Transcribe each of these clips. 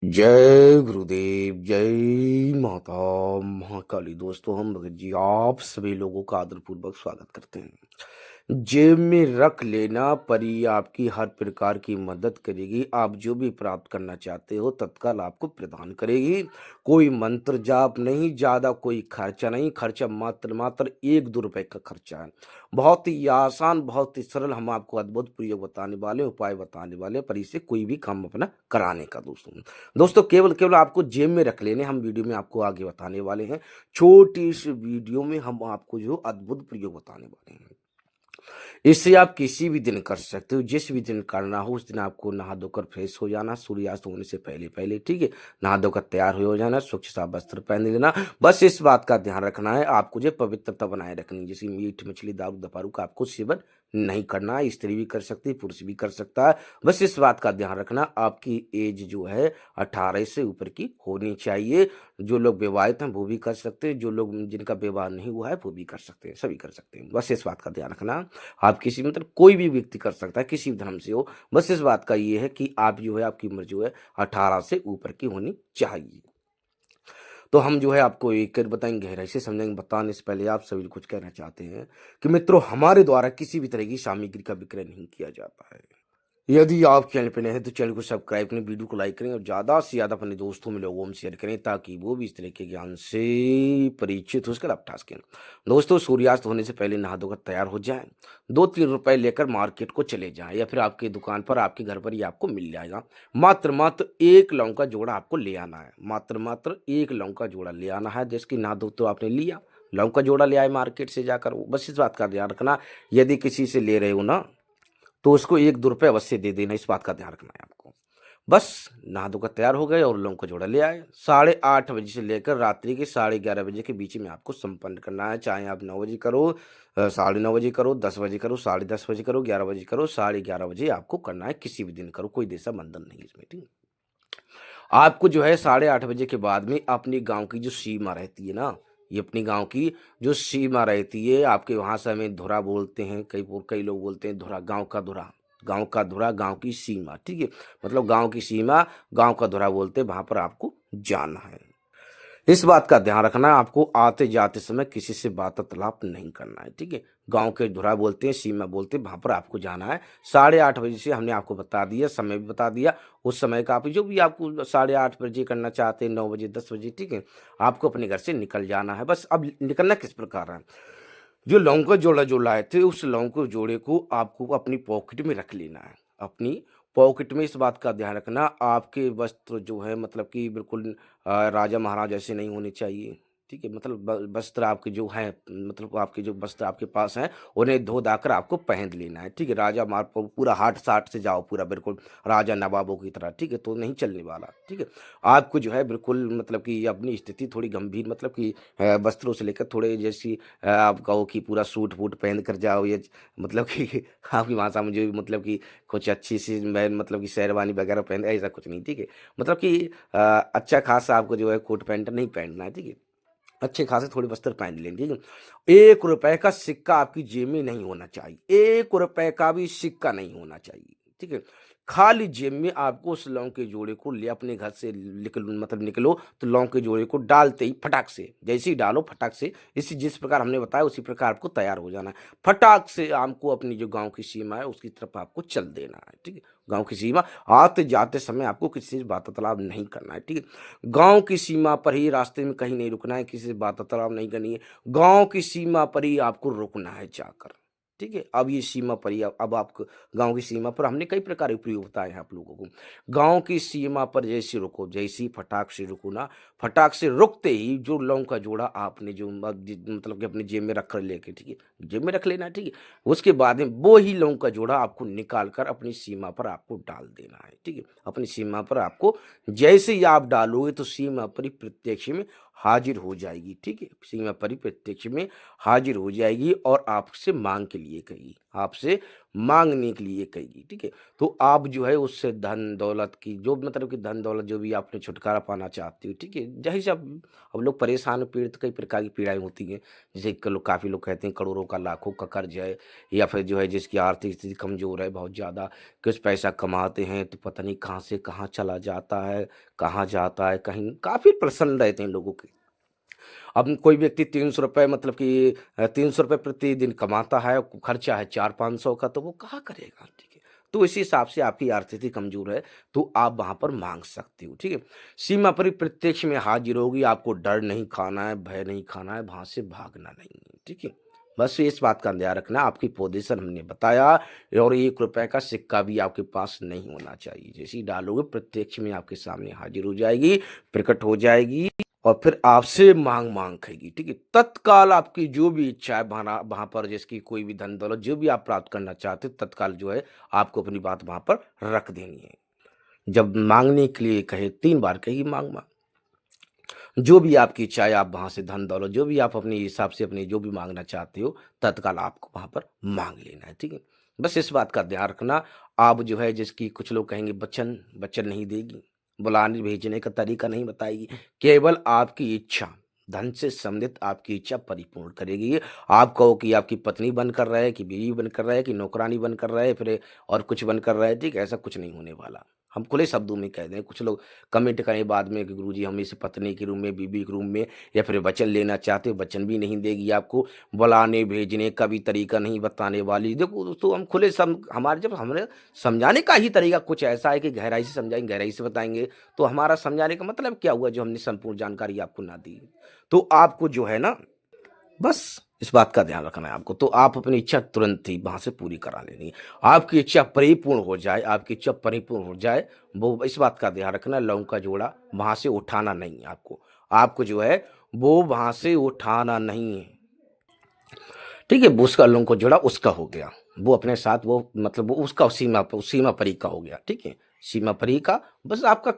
जय गुरुदेव, जय माता महाकाली। दोस्तों, हम भगत जी आप सभी लोगों का आदरपूर्वक स्वागत करते हैं। जेब में रख लेना परी आपकी हर प्रकार की मदद करेगी। आप जो भी प्राप्त करना चाहते हो तत्काल आपको प्रदान करेगी। कोई मंत्र जाप नहीं, ज़्यादा कोई खर्चा नहीं। खर्चा मात्र मात्र 1-2 रुपए का खर्चा है। बहुत ही आसान, बहुत ही सरल हम आपको अद्भुत प्रयोग बताने वाले, उपाय बताने वाले, पर इससे कोई भी काम अपना कराने का। दोस्तों केवल केवल आपको जेब में रख लेने हम वीडियो में आपको आगे बताने वाले हैं। छोटी सी वीडियो में हम आपको जो अद्भुत प्रयोग बताने वाले हैं, इससे आप किसी भी दिन कर सकते हो। जिस भी दिन करना हो उस दिन आपको नहा धोकर फ्रेश हो जाना, सूर्यास्त होने से पहले पहले, ठीक है। नहा धोकर तैयार हो जाना, स्वच्छ सा वस्त्र पहन लेना। बस इस बात का ध्यान रखना है, आपको जो पवित्रता बनाए रखनी है। जैसे मीट मछली दारू दपारू का आपको सेवन नहीं करना है। स्त्री भी कर सकती है, पुरुष भी कर सकता है। बस इस बात का ध्यान रखना, आपकी एज जो है 18 से ऊपर की होनी चाहिए। जो लोग विवाहित हैं वो भी कर सकते हैं, जो लोग जिनका विवाह नहीं हुआ है वो भी कर सकते हैं, सभी कर सकते हैं। बस इस बात का ध्यान रखना। आप किसी मतलब कोई भी व्यक्ति कर सकता है, किसी भी धर्म से हो। बस इस बात का ये है कि आप जो है, आपकी उम्र जो है 18 से ऊपर की होनी चाहिए। तो हम जो है आपको एक बताएंगे, गहराई से समझेंगे। बताने से पहले आप सभी कुछ कहना चाहते हैं कि मित्रों, हमारे द्वारा किसी भी तरह की सामग्री का विक्रय नहीं किया जाता है। यदि आप चैनल पे नए हैं तो चैनल को सब्सक्राइब करें, वीडियो को लाइक करें और ज़्यादा से ज़्यादा अपने दोस्तों में लोगों में शेयर करें, ताकि वो भी इस तरह के ज्ञान से परिचित हो सके, लाभ उठा सकें। दोस्तों, सूर्यास्त होने से पहले नहा धोकर तैयार हो जाएं। 2-3 रुपए लेकर मार्केट को चले जाएं, या फिर आपकी दुकान पर, आपके घर पर ही आपको मिल जाएगा। मात्र मात्र एक लौंग का जोड़ा आपको ले आना है। मात्र मात्र एक लौंग का जोड़ा ले आना है। जिसकी नहा धो तो आपने लिया, लौंग का जोड़ा ले आए मार्केट से जाकर। बस इस बात का ध्यान रखना, यदि किसी से ले रहे हो ना, तो उसको 1-2 रुपए अवश्य दे देना। इस बात का ध्यान रखना है आपको। बस नहा धोकर तैयार हो गए और लौंग का जोड़ा ले आए। 8:30 बजे से लेकर रात्रि के 11:30 बजे के बीच में आपको संपन्न करना है। चाहे आप 9 बजे करो, 9:30 बजे करो, 10 बजे करो, 10:30 बजे करो, 11 बजे करो, 11:30 बजे आपको करना है। किसी भी दिन करो, कोई ऐसा बंधन नहीं है इसमें, ठीक है। आपको जो है 8:30 बजे के बाद में अपनी गांव की जो सीमा रहती है ना, ये अपनी गांव की जो सीमा रहती है, आपके वहां से हमें धुरा बोलते हैं, कई लोग बोलते हैं धुरा, गांव का धुरा। गांव का धुरा, गांव की सीमा, ठीक है। मतलब गांव की सीमा, गांव का धुरा बोलते हैं, वहां पर आपको जाना है। इस बात का ध्यान रखना है, आपको आते जाते समय किसी से वार्तालाप नहीं करना है, ठीक है। गांव के धुरा बोलते हैं, सीमा बोलते हैं, वहां पर आपको जाना है। 8:30 बजे से हमने आपको बता दिया, समय भी बता दिया। उस समय का आप जो भी आपको 8:30 बजे करना चाहते हैं, 9 बजे, 10 बजे, ठीक है। आपको अपने घर से निकल जाना है। बस अब निकलना किस प्रकार है, जो लौंग का जोड़ा जो लाए थे, उस लौंग के जोड़े को आपको अपनी पॉकेट में रख लेना है। अपनी पॉकेट में इस बात का ध्यान रखना, आपके वस्त्र जो है मतलब कि बिल्कुल राजा महाराजा ऐसे नहीं होने चाहिए, ठीक है। मतलब वस्त्र आपके जो हैं, मतलब आपके जो वस्त्र आपके पास हैं, उन्हें धो धाकर आपको पहन लेना है, ठीक है। राजा मार पूरा हाट साट से जाओ, पूरा बिल्कुल राजा नवाबों की तरह, ठीक है, तो नहीं चलने वाला, ठीक है। आपको जो है बिल्कुल मतलब कि अपनी स्थिति थोड़ी गंभीर, मतलब कि वस्त्रों से लेकर थोड़े जैसी आप कहो कि पूरा सूट वूट पहन कर जाओ, ये मतलब कि आपकी भाषा में जो मतलब कि कुछ अच्छी सी मैं मतलब कि शेरवानी वगैरह पहन, ऐसा कुछ नहीं, ठीक है। मतलब कि अच्छा खासा आपको जो है कोट पैंट नहीं पहनना है, ठीक है। अच्छे खासे थोड़े वस्त्र पहन लें, ठीक है। 1 रुपए का सिक्का आपकी जेब में नहीं होना चाहिए, 1 रुपए का भी सिक्का नहीं होना चाहिए, ठीक है। खाली जेब में आपको उस लौंग के जोड़े को ले अपने घर से निकलो, तो लौंग के जोड़े को डालते ही फटाक से, जैसे ही डालो फटाक से, इसी जिस प्रकार हमने बताया उसी प्रकार आपको तैयार हो जाना है। फटाक से आपको अपनी जो गांव की सीमा है उसकी तरफ आपको चल देना है, ठीक है। गांव की सीमा, आते जाते समय आपको किसी से वार्तालाप नहीं करना है, ठीक है। गांव की सीमा पर ही, रास्ते में कहीं नहीं रुकना है, किसी से वार्तालाप नहीं करनी है। गांव की सीमा पर ही आपको रुकना है जाकर, ठीक है। अब ये सीमा पर ही, अब आप गांव की सीमा पर हमने कई प्रकार के प्रयोग बताए हैं आप लोगों को। गांव की सीमा पर जैसे रुको, जैसे ही फटाक से रुको ना, फटाक से रुकते ही जो लौंग का जोड़ा आपने जो मतलब कि अपनी जेब में रख कर लेके, ठीक है, जेब में रख लेना है, ठीक है। उसके बाद में वो ही लौंग का जोड़ा आपको निकाल कर अपनी सीमा पर आपको डाल देना है, ठीक है। अपनी सीमा पर आपको जैसे ही आप डालोगे तो सीमा परिप्रत्यक्ष में हाजिर हो जाएगी, ठीक है। सीमा परिप्रत्यक्ष में हाजिर हो जाएगी और आपसे मांग के लिए कहेगी, आपसे माँगने के लिए कहेगी, ठीक है? तो आप जो है उससे धन दौलत की जो मतलब कि धन दौलत जो भी आपने छुटकारा पाना चाहते हो, ठीक है? ज़ाहिर-सी अब लोग परेशान पीड़ित कई प्रकार की पीड़ाएँ होती हैं। जैसे काफ़ी लोग कहते हैं करोड़ों का लाखों का कर्ज है या फिर जो है जिसकी आर्थिक स्थिति कमज़ोर है बहुत ज़्यादा, कुछ पैसा कमाते हैं तो पता नहीं कहाँ से कहाँ चला जाता है, कहाँ जाता है, कहीं काफ़ी प्रसन्न रहते हैं लोगों के। अब कोई व्यक्ति ₹300 मतलब कि ₹300 प्रतिदिन कमाता है, खर्चा है 400-500 का, तो वो कहाँ करेगा, ठीक है? तो इसी हिसाब से आपकी आर्थिक स्थिति कमज़ोर है, तो आप वहाँ पर माँग सकते हो, ठीक है? सीमा पर ही प्रत्यक्ष में हाज़िर होगी, आपको डर नहीं खाना है, भय नहीं खाना है, वहाँ से भागना नहीं है, ठीक है? बस इस बात का ध्यान रखना, आपकी पोज़ीशन हमने बताया और ₹1 का सिक्का भी आपके पास नहीं होना चाहिए। जैसे ही डालोगे प्रत्यक्ष में आपके सामने हाज़िर हो जाएगी, प्रकट हो जाएगी और फिर आपसे माँग-माँग खाएगी, ठीक है? तत्काल आपकी जो भी इच्छा है वहाँ वहाँ पर जिसकी कोई भी धन दौलत जो भी आप प्राप्त करना चाहते हो, तत्काल जो है आपको अपनी बात वहाँ पर रख देनी है। जब माँगने के लिए कहे 3 बार कहेगी माँग-माँग। जो भी आपकी इच्छा है आप वहाँ से धन दौलत जो भी आप अपने हिसाब से अपनी जो भी माँगना चाहते हो, तत्काल आपको वहाँ पर माँग लेना है, ठीक है? बस इस बात का ध्यान रखना, आप जो है जिसकी कुछ लोग कहेंगे वचन नहीं देगी, बुलाने भेजने का तरीका नहीं बताएगी, केवल आपकी इच्छा, धन से संबंधित आपकी इच्छा परिपूर्ण करेगी। आप कहो कि आपकी पत्नी बनकर रहे, कि बीवी बनकर रहे, कि नौकरानी बनकर रहे, फिर और कुछ बनकर रहे, ठीक है? ऐसा कुछ नहीं होने वाला। हम खुले शब्दों में कह दें, कुछ लोग कमेंट करें बाद में कि गुरुजी हम इस पत्नी के रूम में, बीवी के रूम में या फिर वचन लेना चाहते हो, वचन भी नहीं देगी आपको, बुलाने भेजने का भी तरीका नहीं बताने वाली। देखो दोस्तों हम खुले हमारे जब हमारे समझाने का ही तरीका कुछ ऐसा है कि गहराई से समझाएँगे, गहराई से बताएँगे, तो हमारा समझाने का मतलब क्या हुआ जो हमने संपूर्ण जानकारी आपको ना दी। तो आपको जो है ना बस इस बात का ध्यान रखना है आपको, तो आप अपनी इच्छा तुरंत ही वहाँ से पूरी करा लेनी है। आपकी इच्छा परिपूर्ण हो जाए, आपकी इच्छा परिपूर्ण हो जाए, वो इस बात का ध्यान रखना लौंग का जोड़ा वहाँ से उठाना नहीं है आपको। आपको जो है वो वहाँ से उठाना नहीं है। ठीक है? वो उसका लौंग का जोड़ा उसका हो गया। वो अपने साथ वो मतलब वो उसका सीमा परी का हो गया, ठीक है? सीमा परी का बस आपका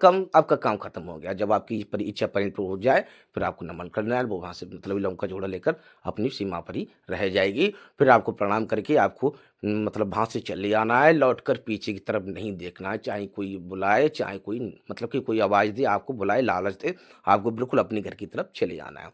काम खत्म हो गया। जब आपकी इच्छा परिपूर्ण हो जाए, फिर आपको नमन करना है, वो वहाँ से मतलब लौंग का जोड़ा लेकर अपनी सीमा पर ही रह जाएगी। फिर आपको प्रणाम करके आपको मतलब वहाँ से चले आना है, लौटकर पीछे की तरफ नहीं देखना है। चाहे कोई बुलाए, चाहे कोई मतलब कि कोई आवाज़ दे, आपको बुलाए, लालच दे, आपको बिल्कुल अपने घर की तरफ चले आना है।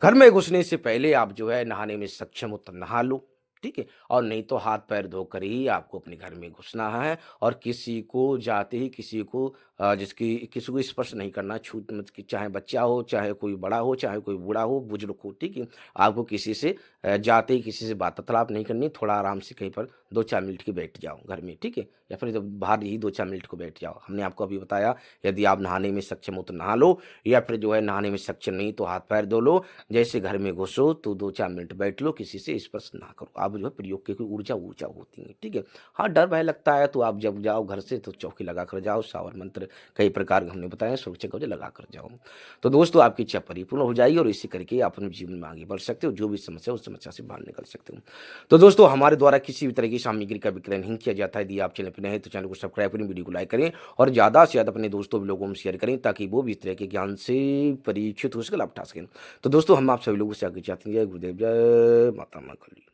घर में घुसने से पहले आप जो है नहाने में सक्षम हो तो नहा लो, ठीक है? और नहीं तो हाथ पैर धोकर ही आपको अपने घर में घुसना है और किसी को जाते ही किसी को जिसकी किसी को स्पर्श नहीं करना, छूत मत कि चाहे बच्चा हो, चाहे कोई बड़ा हो, चाहे कोई बूढ़ा हो, बुजुर्ग हो, ठीक है? आपको किसी से जाते ही किसी से वार्तालाप नहीं करनी, थोड़ा आराम से कहीं पर 2-4 मिनट के बैठ जाओ घर में, ठीक है? या फिर जब बाहर ही 2-4 मिनट को बैठ जाओ। हमने आपको अभी बताया यदि आप नहाने में सक्षम हो तो नहा लो या फिर जो है नहाने में सक्षम नहीं तो हाथ पैर धो लो। जैसे घर में घुसो तो 2-4 मिनट बैठ लो, किसी से स्पर्श ना करो। आप जो है प्रयोग की कोई ऊर्जा ऊर्जा होती है, ठीक है? हाँ, डर भय लगता है तो आप जब जाओ घर से तो चौकी लगाकर जाओ, शावर मंत्र कई प्रकार के हमने बताए सुरक्षा कवच लगाकर जाओ। तो दोस्तों आपकी इच्छा परिपूर्ण हो जाएगी और इसी करके आप अपने जीवन में आगे बढ़ सकते हो, जो भी समस्या है उस समस्या से बाहर निकल सकते हो। तो दोस्तों हमारे द्वारा किसी भी तरह की सामग्री का विक्रय नहीं किया जाता है। यदि आप चैनल पर नए हैं तो चैनल को सब्सक्राइब करें, वीडियो को लाइक करें और ज़्यादा से ज़्यादा अपने दोस्तों लोगों में शेयर करें ताकि वो भी इस तरह के ज्ञान से परीक्षित हो सके, लाभ उठा सकें। तो दोस्तों हम आप सभी लोगों से आगे चाहते हैं जय गुरुदेव, जय माता काली।